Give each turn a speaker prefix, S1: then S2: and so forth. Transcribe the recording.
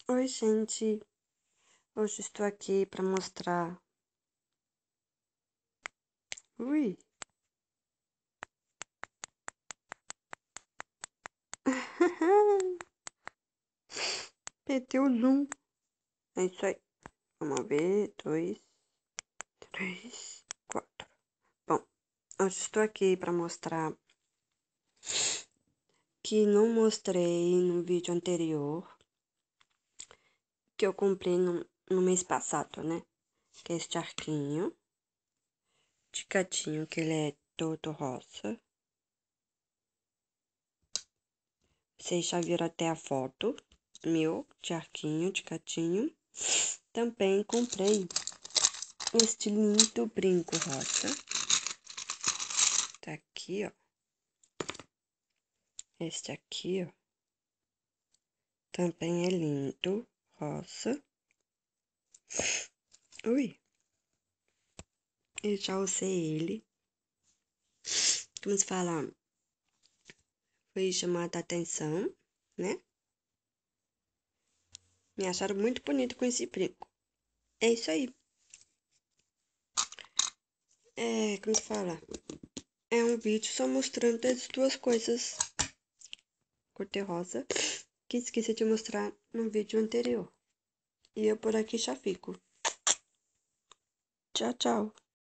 S1: Oi, gente. Hoje estou aqui para mostrar. Ui! Apertei o zoom. É isso aí. Vamos ver. 2, 3, 4. Bom, hoje estou aqui para mostrar que não mostrei no vídeo anterior que eu comprei no mês passado, né? Que é este arquinho de gatinho, que ele é todo rosa. Vocês já viram até a foto meu de arquinho de gatinho. Também comprei este lindo brinco rosa. Tá aqui, ó. Este aqui, ó. Também é lindo, rosa. Ui. Eu já usei ele. Como se fala? Foi chamada a atenção, né? Me acharam muito bonito com esse brinco. É isso aí. Como se fala? É um vídeo só mostrando as duas coisas cor-de-rosa que esqueci de mostrar no vídeo anterior. E eu por aqui já fico. Tchau, tchau.